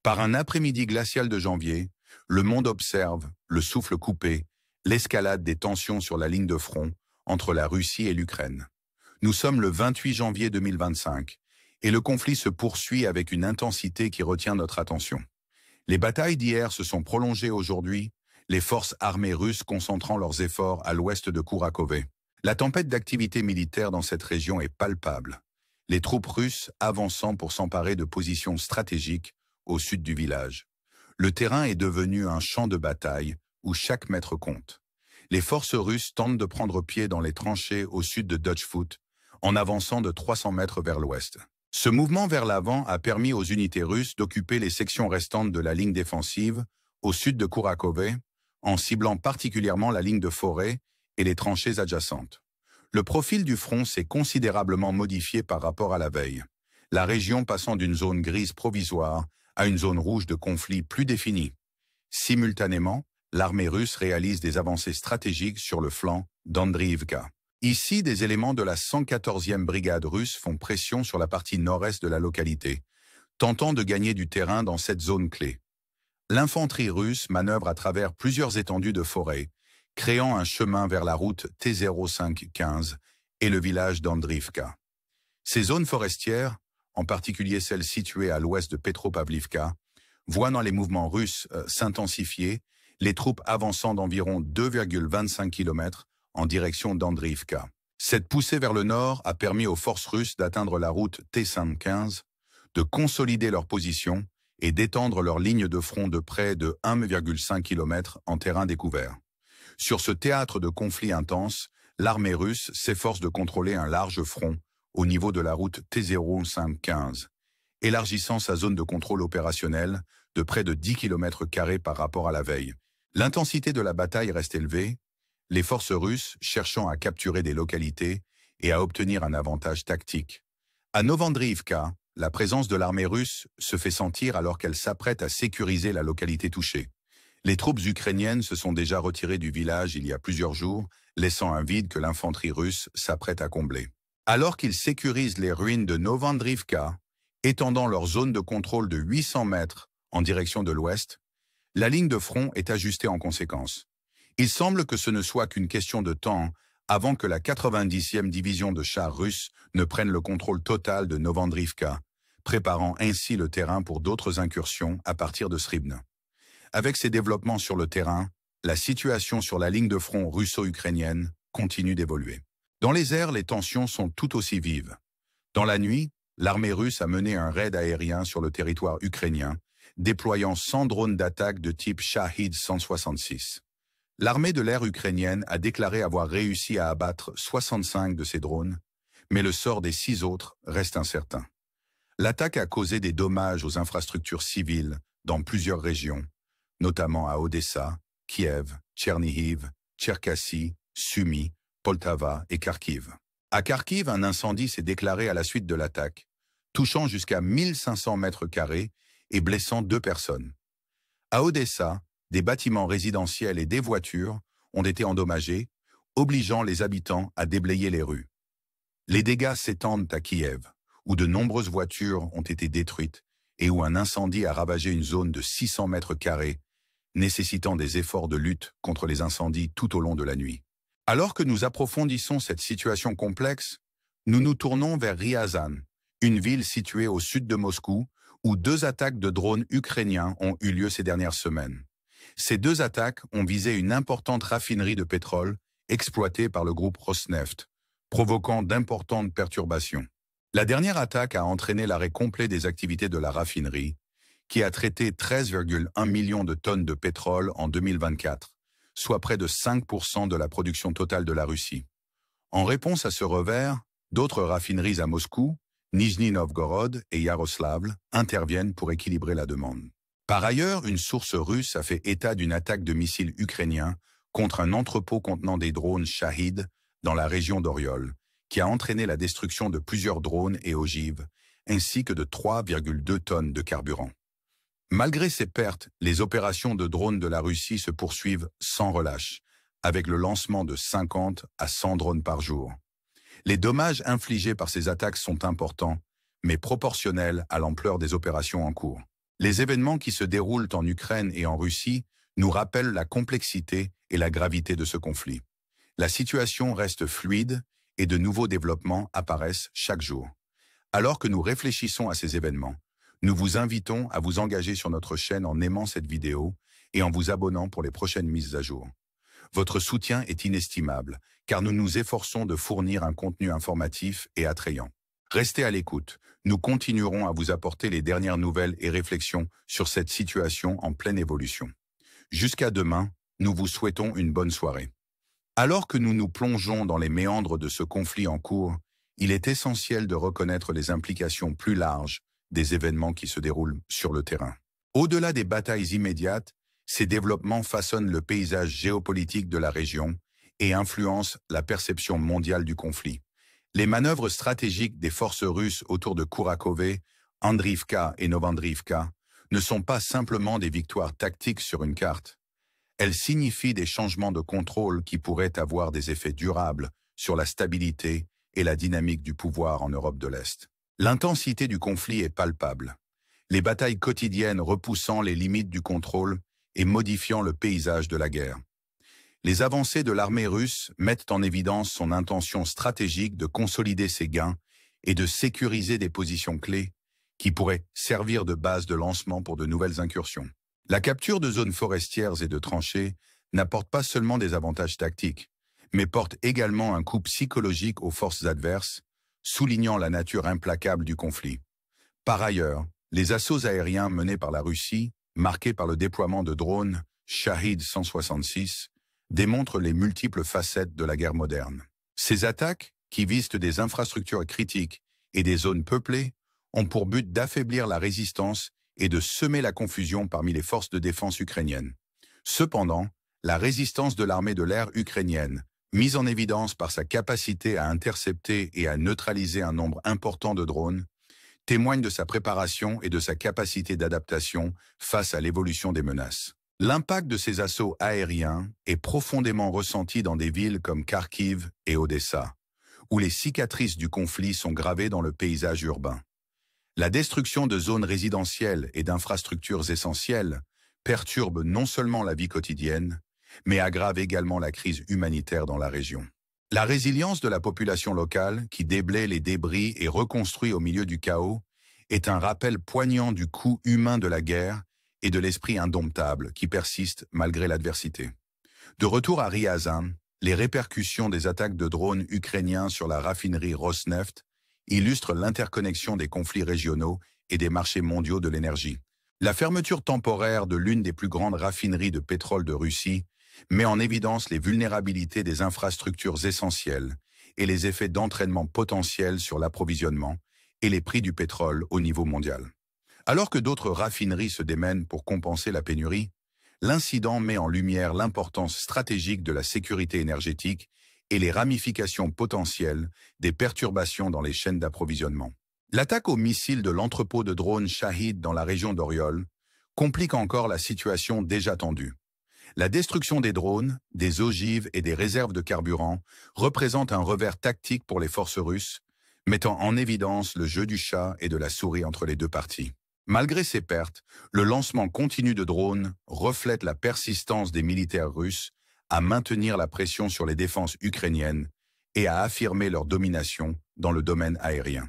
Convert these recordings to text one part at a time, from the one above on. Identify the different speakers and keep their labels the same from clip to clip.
Speaker 1: Par un après-midi glacial de janvier, le monde observe, le souffle coupé, l'escalade des tensions sur la ligne de front entre la Russie et l'Ukraine. Nous sommes le 28 janvier 2025 et le conflit se poursuit avec une intensité qui retient notre attention. Les batailles d'hier se sont prolongées aujourd'hui, les forces armées russes concentrant leurs efforts à l'ouest de Kourakove. La tempête d'activité militaire dans cette région est palpable. Les troupes russes avançant pour s'emparer de positions stratégiques au sud du village. Le terrain est devenu un champ de bataille où chaque mètre compte. Les forces russes tentent de prendre pied dans les tranchées au sud de Dutchfoot, en avançant de 300 mètres vers l'ouest. Ce mouvement vers l'avant a permis aux unités russes d'occuper les sections restantes de la ligne défensive au sud de Kourakove, en ciblant particulièrement la ligne de forêt et les tranchées adjacentes. Le profil du front s'est considérablement modifié par rapport à la veille, la région passant d'une zone grise provisoire à une zone rouge de conflit plus définie. Simultanément, l'armée russe réalise des avancées stratégiques sur le flanc d'Andriivka. Ici, des éléments de la 114e brigade russe font pression sur la partie nord-est de la localité, tentant de gagner du terrain dans cette zone clé. L'infanterie russe manœuvre à travers plusieurs étendues de forêt, créant un chemin vers la route T0515 et le village d'Andriivka. Ces zones forestières, en particulier celles situées à l'ouest de Petropavlivka, voient dans les mouvements russes s'intensifier, les troupes avançant d'environ 2,25 km en direction d'Andriivka. Cette poussée vers le nord a permis aux forces russes d'atteindre la route T515, de consolider leur position et d'étendre leur ligne de front de près de 1,5 km en terrain découvert. Sur ce théâtre de conflit intense, l'armée russe s'efforce de contrôler un large front au niveau de la route T0515, élargissant sa zone de contrôle opérationnel de près de 10 km² par rapport à la veille. L'intensité de la bataille reste élevée, les forces russes cherchant à capturer des localités et à obtenir un avantage tactique. À Novandriivka, la présence de l'armée russe se fait sentir alors qu'elle s'apprête à sécuriser la localité touchée. Les troupes ukrainiennes se sont déjà retirées du village il y a plusieurs jours, laissant un vide que l'infanterie russe s'apprête à combler. Alors qu'ils sécurisent les ruines de Novandriivka, étendant leur zone de contrôle de 800 mètres en direction de l'ouest, la ligne de front est ajustée en conséquence. Il semble que ce ne soit qu'une question de temps avant que la 90e division de chars russes ne prenne le contrôle total de Novandriivka, préparant ainsi le terrain pour d'autres incursions à partir de Sribne. Avec ces développements sur le terrain, la situation sur la ligne de front russo-ukrainienne continue d'évoluer. Dans les airs, les tensions sont tout aussi vives. Dans la nuit, l'armée russe a mené un raid aérien sur le territoire ukrainien, déployant 100 drones d'attaque de type Shahid 166. L'armée de l'air ukrainienne a déclaré avoir réussi à abattre 65 de ces drones, mais le sort des 6 autres reste incertain. L'attaque a causé des dommages aux infrastructures civiles dans plusieurs régions, notamment à Odessa, Kiev, Tchernihiv, Tcherkassy, Sumy, Poltava et Kharkiv. À Kharkiv, un incendie s'est déclaré à la suite de l'attaque, touchant jusqu'à 1500 mètres carrés et blessant 2 personnes. À Odessa, des bâtiments résidentiels et des voitures ont été endommagés, obligeant les habitants à déblayer les rues. Les dégâts s'étendent à Kiev, où de nombreuses voitures ont été détruites et où un incendie a ravagé une zone de 600 mètres carrés, nécessitant des efforts de lutte contre les incendies tout au long de la nuit. Alors que nous approfondissons cette situation complexe, nous nous tournons vers Ryazan, une ville située au sud de Moscou, où 2 attaques de drones ukrainiens ont eu lieu ces dernières semaines. Ces 2 attaques ont visé une importante raffinerie de pétrole exploitée par le groupe Rosneft, provoquant d'importantes perturbations. La dernière attaque a entraîné l'arrêt complet des activités de la raffinerie, qui a traité 13,1 millions de tonnes de pétrole en 2024, soit près de 5% de la production totale de la Russie. En réponse à ce revers, d'autres raffineries à Moscou, Nijni Novgorod et Yaroslavl interviennent pour équilibrer la demande. Par ailleurs, une source russe a fait état d'une attaque de missiles ukrainiens contre un entrepôt contenant des drones Shahid dans la région d'Oriol, qui a entraîné la destruction de plusieurs drones et ogives, ainsi que de 3,2 tonnes de carburant. Malgré ces pertes, les opérations de drones de la Russie se poursuivent sans relâche, avec le lancement de 50 à 100 drones par jour. Les dommages infligés par ces attaques sont importants, mais proportionnels à l'ampleur des opérations en cours. Les événements qui se déroulent en Ukraine et en Russie nous rappellent la complexité et la gravité de ce conflit. La situation reste fluide et de nouveaux développements apparaissent chaque jour. Alors que nous réfléchissons à ces événements, nous vous invitons à vous engager sur notre chaîne en aimant cette vidéo et en vous abonnant pour les prochaines mises à jour. Votre soutien est inestimable, car nous nous efforçons de fournir un contenu informatif et attrayant. Restez à l'écoute, nous continuerons à vous apporter les dernières nouvelles et réflexions sur cette situation en pleine évolution. Jusqu'à demain, nous vous souhaitons une bonne soirée. Alors que nous nous plongeons dans les méandres de ce conflit en cours, il est essentiel de reconnaître les implications plus larges des événements qui se déroulent sur le terrain. Au-delà des batailles immédiates, ces développements façonnent le paysage géopolitique de la région et influencent la perception mondiale du conflit. Les manœuvres stratégiques des forces russes autour de Kourakove, Andriivka et Novandriivka ne sont pas simplement des victoires tactiques sur une carte. Elles signifient des changements de contrôle qui pourraient avoir des effets durables sur la stabilité et la dynamique du pouvoir en Europe de l'Est. L'intensité du conflit est palpable. Les batailles quotidiennes repoussant les limites du contrôle et modifiant le paysage de la guerre. Les avancées de l'armée russe mettent en évidence son intention stratégique de consolider ses gains et de sécuriser des positions clés qui pourraient servir de base de lancement pour de nouvelles incursions. La capture de zones forestières et de tranchées n'apporte pas seulement des avantages tactiques, mais porte également un coup psychologique aux forces adverses, soulignant la nature implacable du conflit. Par ailleurs, les assauts aériens menés par la Russie, marqués par le déploiement de drones Shahed 166, démontrent les multiples facettes de la guerre moderne. Ces attaques, qui visent des infrastructures critiques et des zones peuplées, ont pour but d'affaiblir la résistance et de semer la confusion parmi les forces de défense ukrainiennes. Cependant, la résistance de l'armée de l'air ukrainienne, mise en évidence par sa capacité à intercepter et à neutraliser un nombre important de drones, témoigne de sa préparation et de sa capacité d'adaptation face à l'évolution des menaces. L'impact de ces assauts aériens est profondément ressenti dans des villes comme Kharkiv et Odessa, où les cicatrices du conflit sont gravées dans le paysage urbain. La destruction de zones résidentielles et d'infrastructures essentielles perturbe non seulement la vie quotidienne, mais aggrave également la crise humanitaire dans la région. La résilience de la population locale, qui déblaye les débris et reconstruit au milieu du chaos, est un rappel poignant du coût humain de la guerre et de l'esprit indomptable qui persiste malgré l'adversité. De retour à Ryazan, les répercussions des attaques de drones ukrainiens sur la raffinerie Rosneft illustrent l'interconnexion des conflits régionaux et des marchés mondiaux de l'énergie. La fermeture temporaire de l'une des plus grandes raffineries de pétrole de Russie met en évidence les vulnérabilités des infrastructures essentielles et les effets d'entraînement potentiels sur l'approvisionnement et les prix du pétrole au niveau mondial. Alors que d'autres raffineries se démènent pour compenser la pénurie, l'incident met en lumière l'importance stratégique de la sécurité énergétique et les ramifications potentielles des perturbations dans les chaînes d'approvisionnement. L'attaque aux missiles de l'entrepôt de drones Shahed dans la région d'Oriol complique encore la situation déjà tendue. La destruction des drones, des ogives et des réserves de carburant représente un revers tactique pour les forces russes, mettant en évidence le jeu du chat et de la souris entre les deux parties. Malgré ces pertes, le lancement continu de drones reflète la persistance des militaires russes à maintenir la pression sur les défenses ukrainiennes et à affirmer leur domination dans le domaine aérien.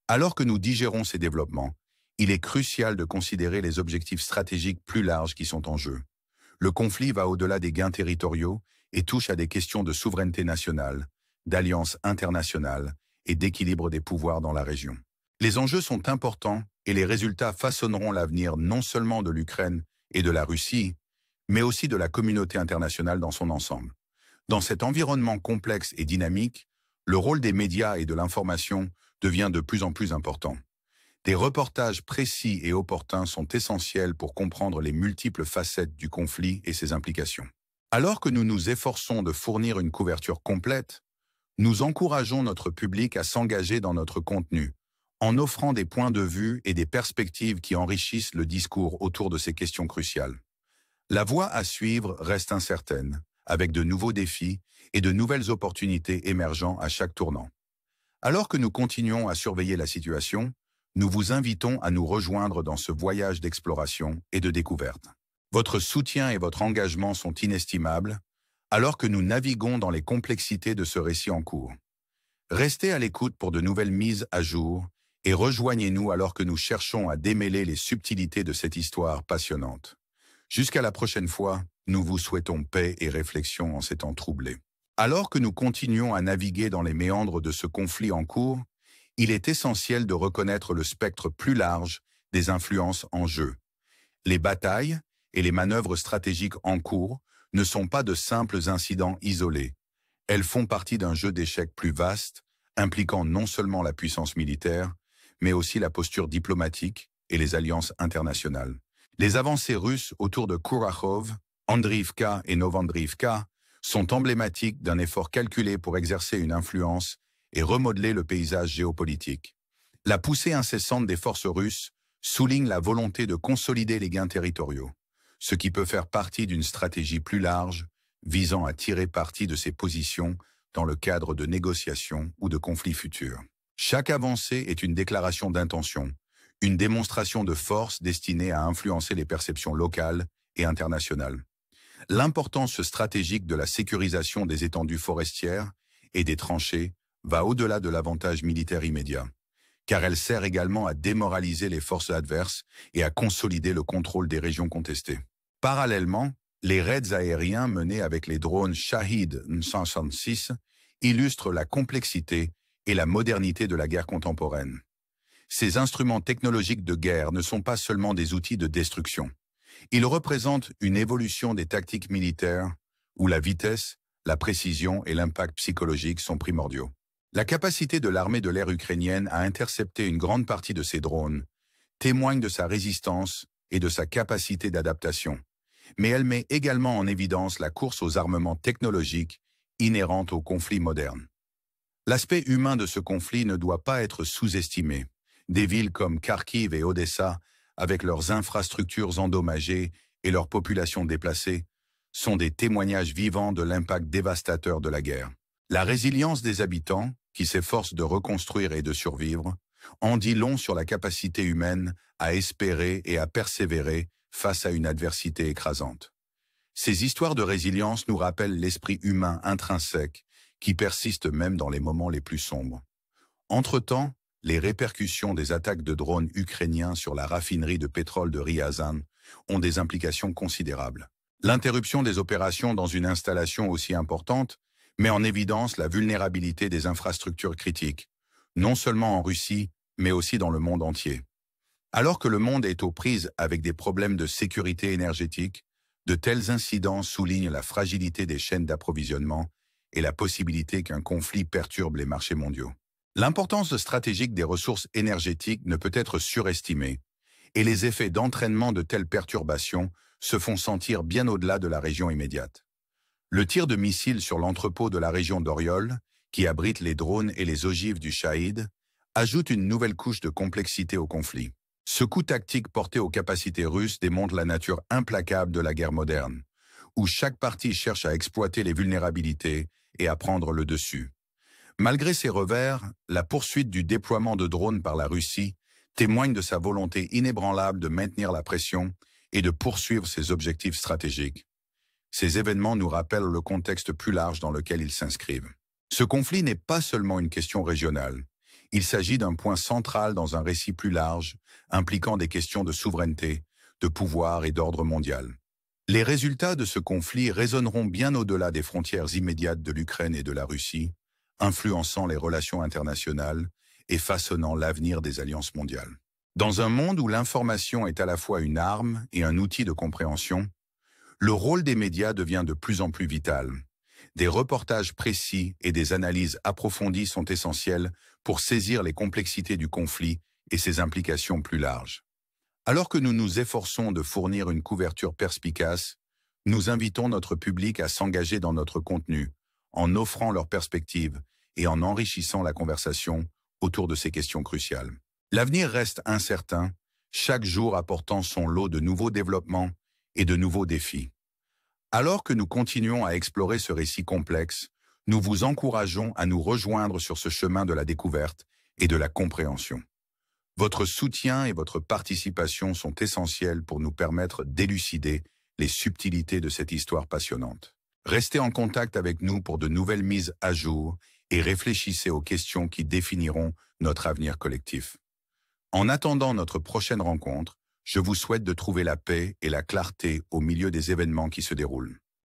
Speaker 1: Alors que nous digérons ces développements, il est crucial de considérer les objectifs stratégiques plus larges qui sont en jeu. Le conflit va au-delà des gains territoriaux et touche à des questions de souveraineté nationale, d'alliance internationale et d'équilibre des pouvoirs dans la région. Les enjeux sont importants et les résultats façonneront l'avenir non seulement de l'Ukraine et de la Russie, mais aussi de la communauté internationale dans son ensemble. Dans cet environnement complexe et dynamique, le rôle des médias et de l'information devient de plus en plus important. Des reportages précis et opportuns sont essentiels pour comprendre les multiples facettes du conflit et ses implications. Alors que nous nous efforçons de fournir une couverture complète, nous encourageons notre public à s'engager dans notre contenu, en offrant des points de vue et des perspectives qui enrichissent le discours autour de ces questions cruciales. La voie à suivre reste incertaine, avec de nouveaux défis et de nouvelles opportunités émergeant à chaque tournant. Alors que nous continuons à surveiller la situation, nous vous invitons à nous rejoindre dans ce voyage d'exploration et de découverte. Votre soutien et votre engagement sont inestimables, alors que nous naviguons dans les complexités de ce récit en cours. Restez à l'écoute pour de nouvelles mises à jour et rejoignez-nous alors que nous cherchons à démêler les subtilités de cette histoire passionnante. Jusqu'à la prochaine fois, nous vous souhaitons paix et réflexion en ces temps troublés. Alors que nous continuons à naviguer dans les méandres de ce conflit en cours, il est essentiel de reconnaître le spectre plus large des influences en jeu. Les batailles et les manœuvres stratégiques en cours ne sont pas de simples incidents isolés. Elles font partie d'un jeu d'échecs plus vaste, impliquant non seulement la puissance militaire, mais aussi la posture diplomatique et les alliances internationales. Les avancées russes autour de Kurakhove, Andriivka et Novandriivka sont emblématiques d'un effort calculé pour exercer une influence et remodeler le paysage géopolitique. La poussée incessante des forces russes souligne la volonté de consolider les gains territoriaux, ce qui peut faire partie d'une stratégie plus large visant à tirer parti de ces positions dans le cadre de négociations ou de conflits futurs. Chaque avancée est une déclaration d'intention, une démonstration de force destinée à influencer les perceptions locales et internationales. L'importance stratégique de la sécurisation des étendues forestières et des tranchées va au-delà de l'avantage militaire immédiat, car elle sert également à démoraliser les forces adverses et à consolider le contrôle des régions contestées. Parallèlement, les raids aériens menés avec les drones Shahed 166 illustrent la complexité et la modernité de la guerre contemporaine. Ces instruments technologiques de guerre ne sont pas seulement des outils de destruction. Ils représentent une évolution des tactiques militaires où la vitesse, la précision et l'impact psychologique sont primordiaux. La capacité de l'armée de l'air ukrainienne à intercepter une grande partie de ces drones témoigne de sa résistance et de sa capacité d'adaptation. Mais elle met également en évidence la course aux armements technologiques inhérente au conflit moderne. L'aspect humain de ce conflit ne doit pas être sous-estimé. Des villes comme Kharkiv et Odessa, avec leurs infrastructures endommagées et leurs populations déplacées, sont des témoignages vivants de l'impact dévastateur de la guerre. La résilience des habitants, qui s'efforcent de reconstruire et de survivre, en dit long sur la capacité humaine à espérer et à persévérer face à une adversité écrasante. Ces histoires de résilience nous rappellent l'esprit humain intrinsèque qui persiste même dans les moments les plus sombres. Entre-temps, les répercussions des attaques de drones ukrainiens sur la raffinerie de pétrole de Ryazan ont des implications considérables. L'interruption des opérations dans une installation aussi importante met en évidence la vulnérabilité des infrastructures critiques, non seulement en Russie, mais aussi dans le monde entier. Alors que le monde est aux prises avec des problèmes de sécurité énergétique, de tels incidents soulignent la fragilité des chaînes d'approvisionnement et la possibilité qu'un conflit perturbe les marchés mondiaux. L'importance stratégique des ressources énergétiques ne peut être surestimée, et les effets d'entraînement de telles perturbations se font sentir bien au-delà de la région immédiate. Le tir de missiles sur l'entrepôt de la région d'Oriol, qui abrite les drones et les ogives du Shahed, ajoute une nouvelle couche de complexité au conflit. Ce coup tactique porté aux capacités russes démontre la nature implacable de la guerre moderne, où chaque partie cherche à exploiter les vulnérabilités et à prendre le dessus. Malgré ces revers, la poursuite du déploiement de drones par la Russie témoigne de sa volonté inébranlable de maintenir la pression et de poursuivre ses objectifs stratégiques. Ces événements nous rappellent le contexte plus large dans lequel ils s'inscrivent. Ce conflit n'est pas seulement une question régionale. Il s'agit d'un point central dans un récit plus large, impliquant des questions de souveraineté, de pouvoir et d'ordre mondial. Les résultats de ce conflit résonneront bien au-delà des frontières immédiates de l'Ukraine et de la Russie, influençant les relations internationales et façonnant l'avenir des alliances mondiales. Dans un monde où l'information est à la fois une arme et un outil de compréhension, le rôle des médias devient de plus en plus vital. Des reportages précis et des analyses approfondies sont essentiels pour saisir les complexités du conflit et ses implications plus larges. Alors que nous nous efforçons de fournir une couverture perspicace, nous invitons notre public à s'engager dans notre contenu, en offrant leurs perspectives et en enrichissant la conversation autour de ces questions cruciales. L'avenir reste incertain, chaque jour apportant son lot de nouveaux développements et de nouveaux défis. Alors que nous continuons à explorer ce récit complexe, nous vous encourageons à nous rejoindre sur ce chemin de la découverte et de la compréhension. Votre soutien et votre participation sont essentiels pour nous permettre d'élucider les subtilités de cette histoire passionnante. Restez en contact avec nous pour de nouvelles mises à jour et réfléchissez aux questions qui définiront notre avenir collectif. En attendant notre prochaine rencontre, je vous souhaite de trouver la paix et la clarté au milieu des événements qui se déroulent.